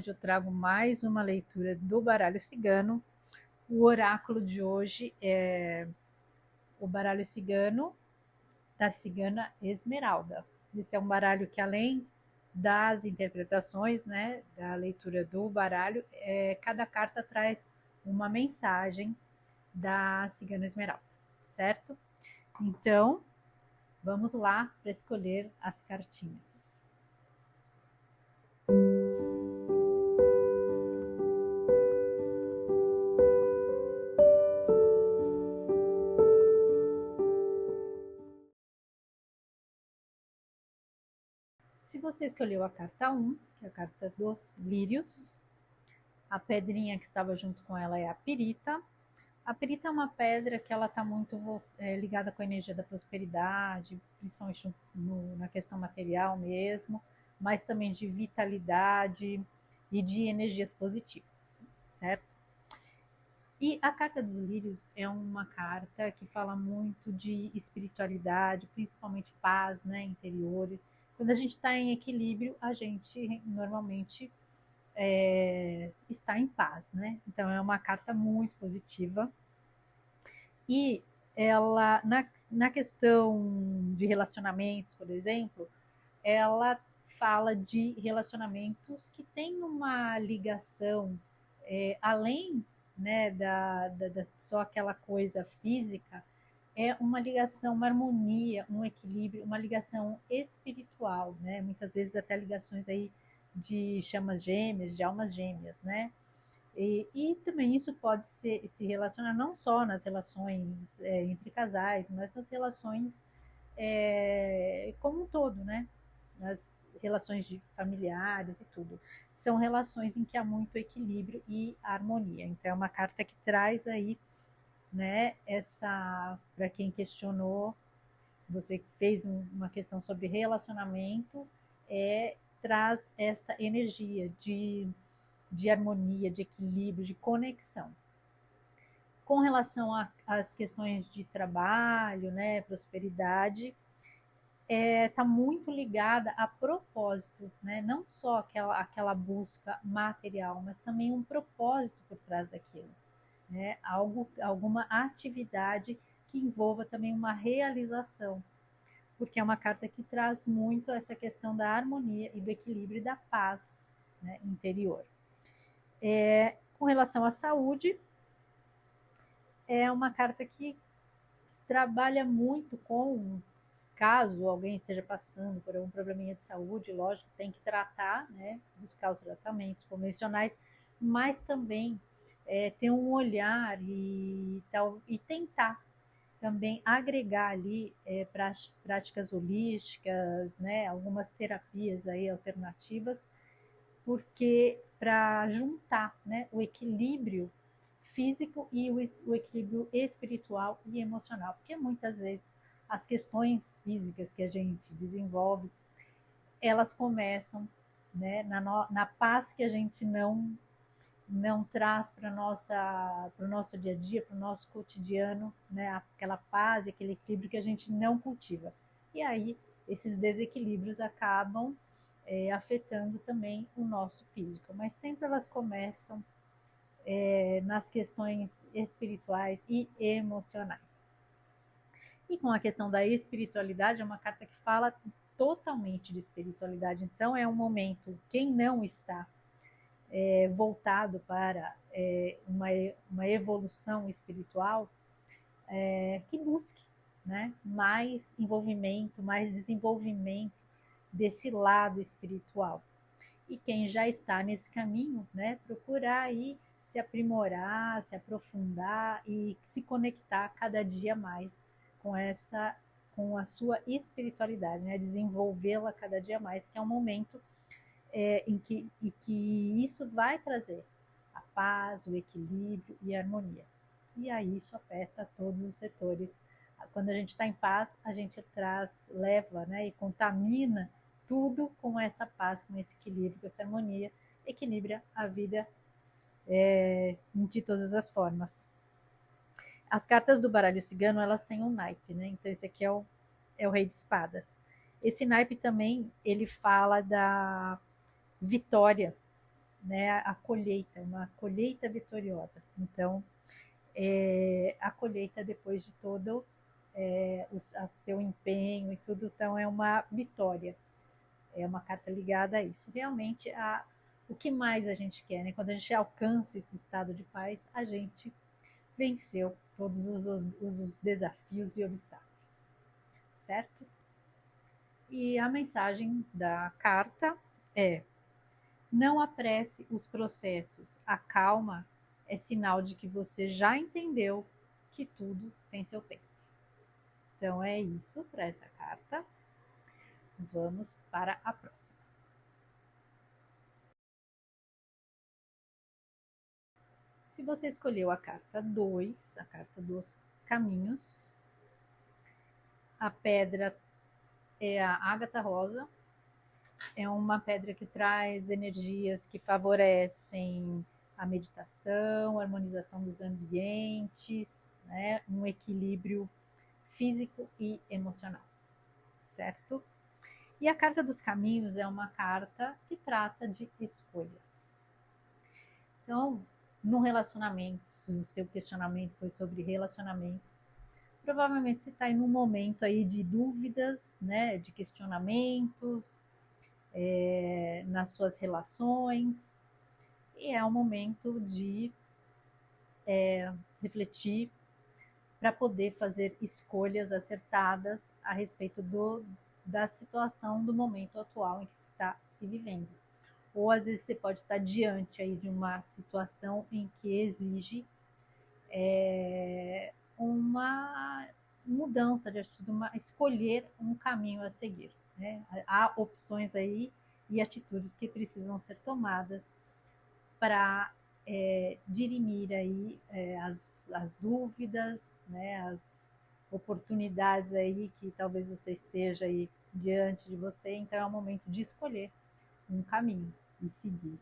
eu trago mais uma leitura do baralho cigano. O oráculo de hoje é o baralho cigano da cigana Esmeralda. Esse é um baralho que, além das interpretações, né, da leitura do baralho, cada carta traz uma mensagem da cigana Esmeralda, certo? Então, vamos lá para escolher as cartinhas. Se você escolheu a carta 1, que é a carta dos lírios, a pedrinha que estava junto com ela é a pirita. A perita é uma pedra que ela está muito ligada com a energia da prosperidade, principalmente na questão material mesmo, mas também de vitalidade e de energias positivas, certo? E a carta dos lírios é uma carta que fala muito de espiritualidade, principalmente paz, né, interior. Quando a gente está em equilíbrio, a gente normalmente está em paz, né? Então é uma carta muito positiva. E ela, na questão de relacionamentos, por exemplo, ela fala de relacionamentos que têm uma ligação além, né, da só aquela coisa física, é uma ligação, uma harmonia, um equilíbrio, uma ligação espiritual, né? Muitas vezes até ligações aí de chamas gêmeas, de almas gêmeas, né? E também isso pode se relacionar não só nas relações entre casais, mas nas relações como um todo, né? Nas relações de familiares e tudo. São relações em que há muito equilíbrio e harmonia. Então é uma carta que traz aí, né, para quem questionou, se você fez uma questão sobre relacionamento, traz esta energia de harmonia, de equilíbrio, de conexão. Com relação às questões de trabalho, né, prosperidade, está muito ligada a propósito, né? Não só aquela busca material, mas também um propósito por trás daquilo, né? Alguma atividade que envolva também uma realização, porque é uma carta que traz muito essa questão da harmonia e do equilíbrio e da paz, né, interior. Com relação à saúde, é uma carta que trabalha muito com, caso alguém esteja passando por algum probleminha de saúde, lógico, tem que tratar, né, buscar os tratamentos convencionais, mas também ter um olhar e tentar também agregar ali práticas holísticas, né, algumas terapias aí alternativas, porque para juntar, né, o equilíbrio físico e o equilíbrio espiritual e emocional, porque muitas vezes as questões físicas que a gente desenvolve, elas começam, né, na paz que a gente não traz para o nosso dia a dia, para o nosso cotidiano, né, aquela paz, aquele equilíbrio que a gente não cultiva. E aí esses desequilíbrios acabam afetando também o nosso físico, mas sempre elas começam nas questões espirituais e emocionais. E com a questão da espiritualidade, é uma carta que fala totalmente de espiritualidade. Então, é um momento, quem não está voltado para uma evolução espiritual, que busque, né, mais envolvimento, mais desenvolvimento desse lado espiritual. E quem já está nesse caminho, né, procurar aí se aprimorar, se aprofundar e se conectar cada dia mais com a sua espiritualidade, né, desenvolvê-la cada dia mais, que é um momento em que isso vai trazer a paz, o equilíbrio e a harmonia. E aí isso afeta todos os setores. Quando a gente está em paz, a gente leva, né, e contamina tudo com essa paz, com esse equilíbrio, com essa harmonia, equilibra a vida de todas as formas. As cartas do baralho cigano, elas têm um naipe, né? Então esse aqui é o rei de espadas. Esse naipe também, ele fala da vitória, né, a colheita, uma colheita vitoriosa. Então, a colheita depois de todo o seu empenho e tudo, então é uma vitória. É uma carta ligada a isso. Realmente, o que mais a gente quer, né? Quando a gente alcança esse estado de paz, a gente venceu todos os desafios e obstáculos, certo? E a mensagem da carta é: não apresse os processos, a calma é sinal de que você já entendeu que tudo tem seu tempo. Então é isso para essa carta. Vamos para a próxima. Se você escolheu a carta 2, a carta dos caminhos, a pedra é a ágata rosa. É uma pedra que traz energias que favorecem a meditação, a harmonização dos ambientes, né? Um equilíbrio físico e emocional, certo? E a carta dos caminhos é uma carta que trata de escolhas. Então, no relacionamento, se o seu questionamento foi sobre relacionamento, provavelmente você está em um momento aí de dúvidas, né, de questionamentos nas suas relações, e é um momento de refletir para poder fazer escolhas acertadas a respeito da situação do momento atual em que está se vivendo. Ou às vezes você pode estar diante aí de uma situação em que exige uma mudança de atitude, escolher um caminho a seguir. Né? Há opções aí e atitudes que precisam ser tomadas para dirimir aí as dúvidas, né, as oportunidades aí que talvez você esteja aí diante de você. Então é o momento de escolher um caminho e seguir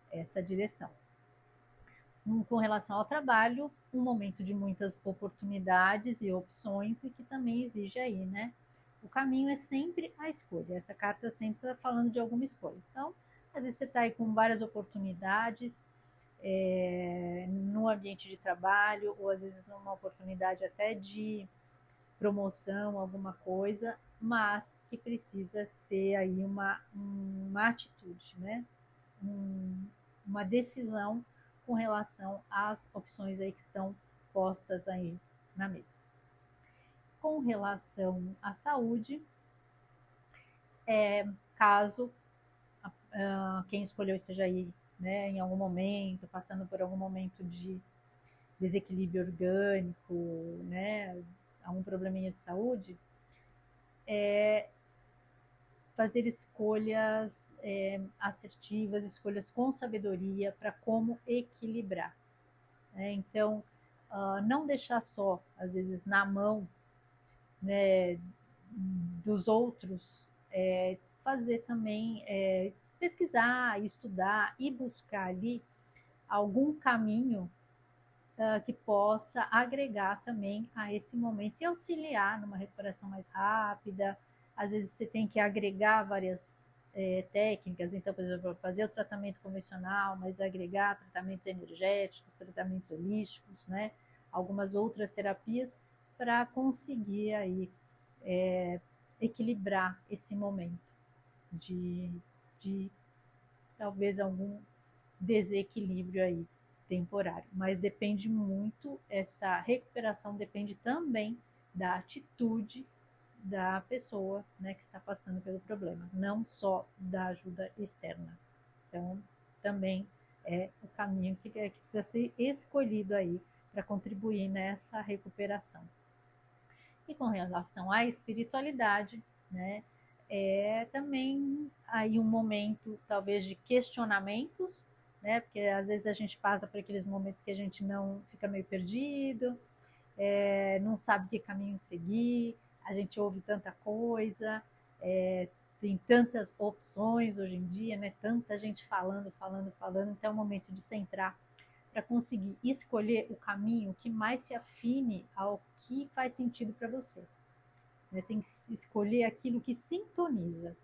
essa direção. Com relação ao trabalho, um momento de muitas oportunidades e opções e que também exige aí, né? O caminho é sempre a escolha. Essa carta sempre está falando de alguma escolha. Então, às vezes você está aí com várias oportunidades no ambiente de trabalho, ou às vezes uma oportunidade até de promoção, alguma coisa, mas que precisa ter aí uma atitude, né? Uma decisão com relação às opções aí que estão postas aí na mesa. Com relação à saúde, caso quem escolheu esteja aí, né, em algum momento, passando por algum momento de desequilíbrio orgânico, né, algum probleminha de saúde, fazer escolhas assertivas, escolhas com sabedoria para como equilibrar. Né? Então, não deixar só, às vezes, na mão, né, dos outros, fazer também, pesquisar, estudar e buscar ali algum caminho que possa agregar também a esse momento e auxiliar numa recuperação mais rápida. Às vezes você tem que agregar várias técnicas, então, por exemplo, fazer o tratamento convencional, mas agregar tratamentos energéticos, tratamentos holísticos, né? Algumas outras terapias para conseguir aí equilibrar esse momento de talvez algum desequilíbrio aí temporário, mas depende muito, essa recuperação depende também da atitude da pessoa, né, que está passando pelo problema, não só da ajuda externa. Então, também é o caminho que precisa ser escolhido aí para contribuir nessa recuperação. E com relação à espiritualidade, né, é também aí um momento talvez de questionamentos, né, porque às vezes a gente passa por aqueles momentos que a gente não fica meio perdido, não sabe que caminho seguir, a gente ouve tanta coisa, tem tantas opções hoje em dia, né, tanta gente falando, então é o momento de centrar para conseguir escolher o caminho que mais se afine ao que faz sentido para você. Né? Tem que escolher aquilo que sintoniza.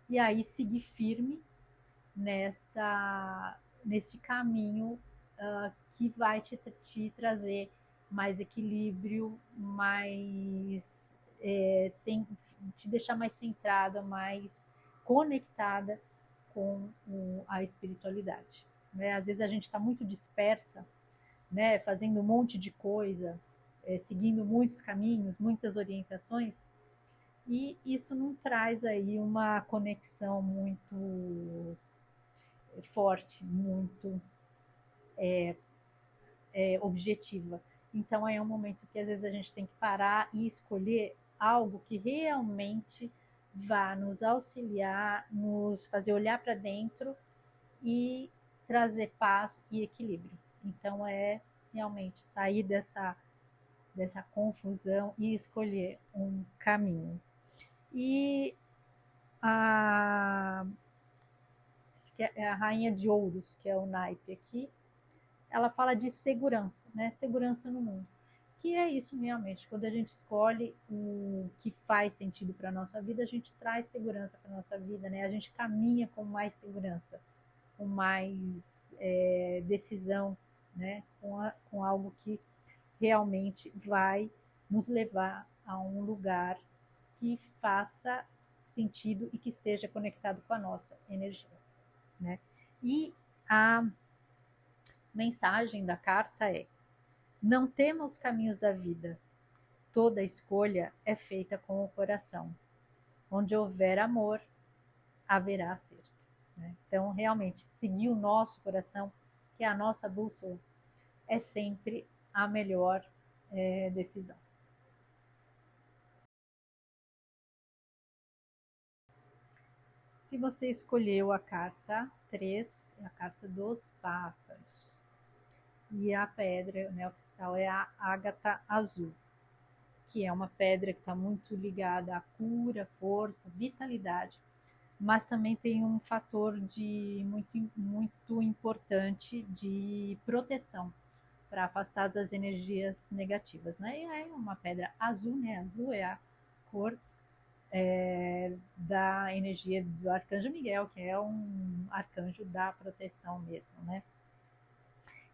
E aí seguir firme, neste caminho que vai te trazer mais equilíbrio, mais te deixar mais centrada, mais conectada com a espiritualidade. Né? Às vezes a gente está muito dispersa, né? Fazendo um monte de coisa, seguindo muitos caminhos, muitas orientações, e isso não traz aí uma conexão muito forte, muito objetiva. Então é um momento que às vezes a gente tem que parar e escolher algo que realmente vá nos auxiliar, nos fazer olhar para dentro e trazer paz e equilíbrio. Então é realmente sair dessa confusão e escolher um caminho. E a, que é a rainha de ouros, que é o naipe aqui, ela fala de segurança, né? Segurança no mundo. Que é isso realmente, quando a gente escolhe o que faz sentido para a nossa vida, a gente traz segurança para a nossa vida, né? A gente caminha com mais segurança, com mais decisão, né? Com algo que realmente vai nos levar a um lugar que faça sentido e que esteja conectado com a nossa energia, né? E a mensagem da carta é: não tema os caminhos da vida, toda escolha é feita com o coração. Onde houver amor, haverá acerto. Né? Então, realmente, seguir o nosso coração, que é a nossa bússola, é sempre a melhor decisão. Se você escolheu a carta 3, é a carta dos pássaros. E a pedra, né, o cristal é a ágata azul, que é uma pedra que está muito ligada à cura, força, vitalidade, mas também tem um fator de muito importante de proteção para afastar das energias negativas, né? E é uma pedra azul, né? Azul é a cor da energia do Arcanjo Miguel, que é um arcanjo da proteção mesmo, né?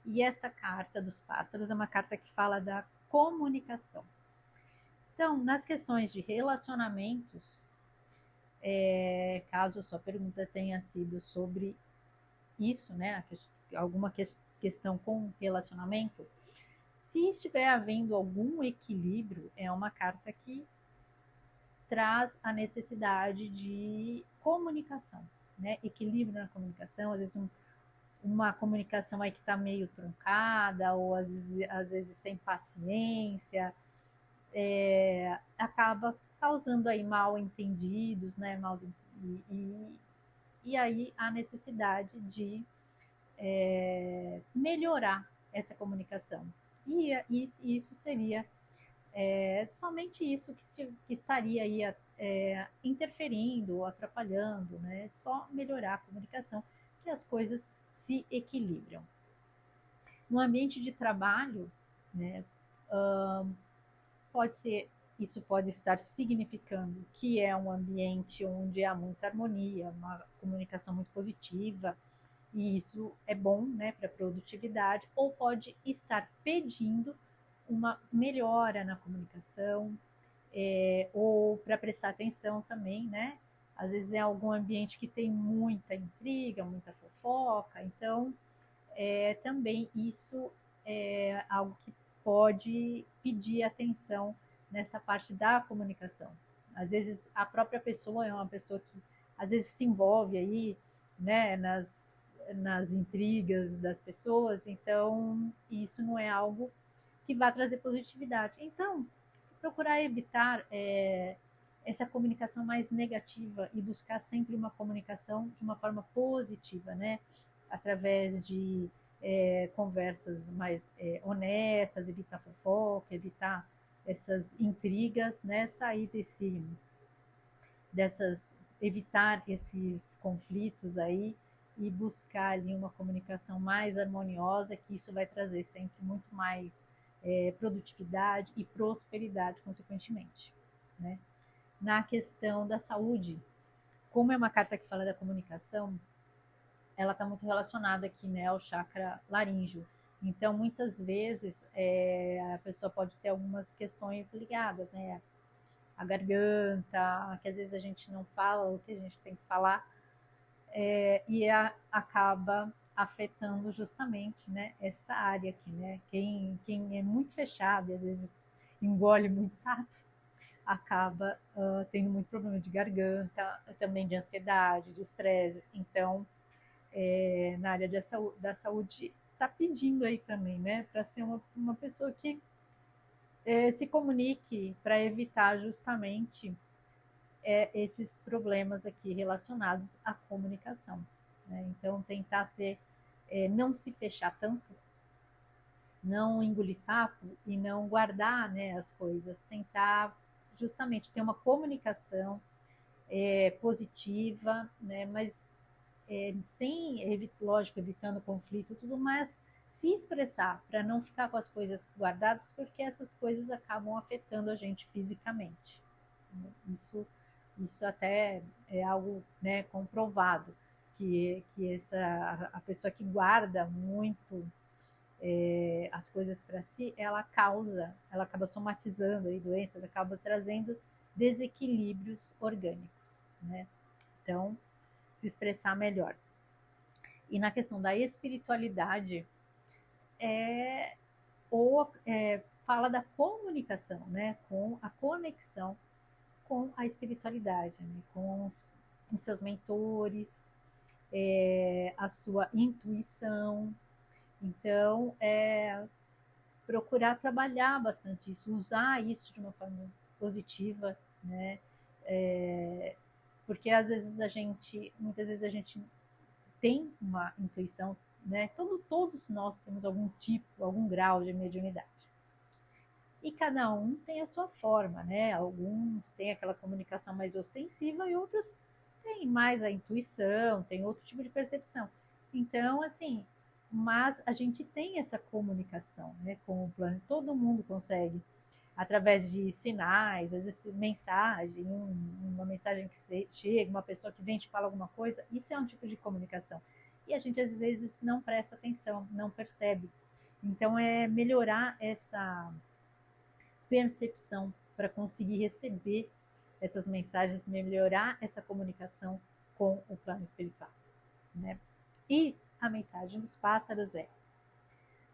E esta carta dos pássaros é uma carta que fala da comunicação. Então, nas questões de relacionamentos, caso a sua pergunta tenha sido sobre isso, né, alguma questão com relacionamento, se estiver havendo algum equilíbrio, é uma carta que traz a necessidade de comunicação, né? Equilíbrio na comunicação, às vezes uma comunicação aí que está meio truncada, ou às vezes sem paciência, acaba causando aí mal entendidos, né? E aí a necessidade de melhorar essa comunicação. E isso seria somente isso que estaria aí interferindo ou atrapalhando, né? Só melhorar a comunicação, que as coisas se equilibram. No ambiente de trabalho, né, isso pode estar significando que é um ambiente onde há muita harmonia, uma comunicação muito positiva, e isso é bom, né, para a produtividade, ou pode estar pedindo uma melhora na comunicação, ou para prestar atenção também, né? Às vezes é algum ambiente que tem muita intriga, muita fofoca, então também isso é algo que pode pedir atenção nessa parte da comunicação. Às vezes a própria pessoa é uma pessoa que às vezes se envolve aí, né, nas intrigas das pessoas, então isso não é algo que vai trazer positividade. Então, procurar evitar essa comunicação mais negativa e buscar sempre uma comunicação de uma forma positiva, né? Através de conversas mais honestas, evitar fofoca, evitar essas intrigas, né? Sair evitar esses conflitos aí e buscar ali uma comunicação mais harmoniosa, que isso vai trazer sempre muito mais produtividade e prosperidade, consequentemente. Né? Na questão da saúde, como é uma carta que fala da comunicação, ela está muito relacionada aqui, né, ao chakra laríngeo. Então, muitas vezes, a pessoa pode ter algumas questões ligadas, né, à garganta, que às vezes a gente não fala o que a gente tem que falar, acaba afetando justamente, né, esta área aqui, né? Quem é muito fechado e às vezes engole muito sapo, acaba tendo muito problema de garganta, também de ansiedade, de estresse. Então, na área da saúde, está pedindo aí também, né, para ser uma pessoa que se comunique para evitar justamente esses problemas aqui relacionados à comunicação. Né? Então, tentar não se fechar tanto, não engolir sapo e não guardar, né, as coisas, tentar justamente ter uma comunicação positiva, né, mas sem, lógico, evitando conflito e tudo, mas se expressar para não ficar com as coisas guardadas, porque essas coisas acabam afetando a gente fisicamente. Isso até é algo, né, comprovado, a pessoa que guarda muito as coisas para si, ela acaba somatizando aí doenças, acaba trazendo desequilíbrios orgânicos, né? Então, se expressar melhor. E na questão da espiritualidade, fala da comunicação, né? Com a conexão com a espiritualidade, né? Com os seus mentores, a sua intuição. Então, procurar trabalhar bastante isso, usar isso de uma forma positiva, né? Porque às vezes muitas vezes a gente tem uma intuição, né? Todos nós temos algum tipo, algum grau de mediunidade. E cada um tem a sua forma, né? Alguns têm aquela comunicação mais ostensiva e outros têm mais a intuição, tem outro tipo de percepção. Então, assim, mas a gente tem essa comunicação, né, com o plano. Todo mundo consegue, através de sinais, às vezes mensagem, uma mensagem que chega, uma pessoa que vem te fala alguma coisa, isso é um tipo de comunicação. E a gente às vezes não presta atenção, não percebe. Então é melhorar essa percepção para conseguir receber essas mensagens, melhorar essa comunicação com o plano espiritual, né? E a mensagem dos pássaros é: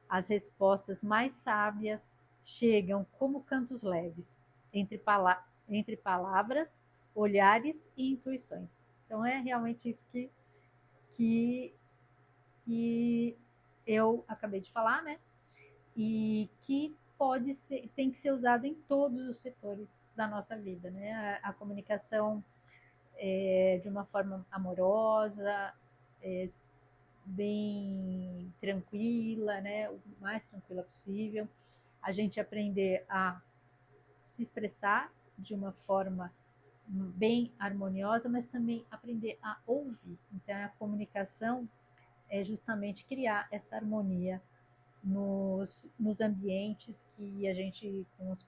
as respostas mais sábias chegam como cantos leves, entre palavras, olhares e intuições. Então é realmente isso que, que eu acabei de falar, né? E que tem que ser usado em todos os setores da nossa vida, né? A comunicação de uma forma amorosa, bem tranquila, né? O mais tranquila possível. A gente aprender a se expressar de uma forma bem harmoniosa, mas também aprender a ouvir. Então, a comunicação é justamente criar essa harmonia nos ambientes que a gente, com as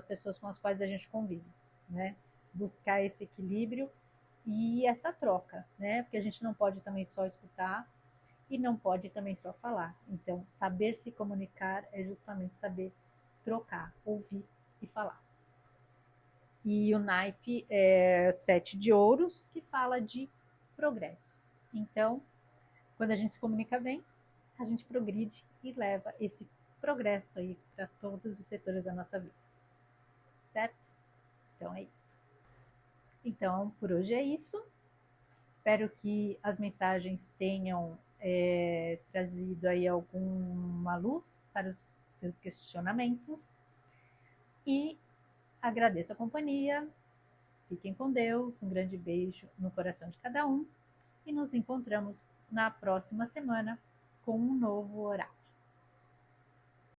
pessoas com as quais a gente convive, né? Buscar esse equilíbrio e essa troca, né? Porque a gente não pode também só escutar e não pode também só falar. Então, saber se comunicar é justamente saber trocar, ouvir e falar. E o naipe é 7 de ouros, que fala de progresso. Então, quando a gente se comunica bem, a gente progride e leva esse progresso aí para todos os setores da nossa vida. Certo? Então é isso. Então, por hoje é isso. Espero que as mensagens tenham trazido aí alguma luz para os seus questionamentos. E agradeço a companhia. Fiquem com Deus. Um grande beijo no coração de cada um. E nos encontramos na próxima semana com um novo horário.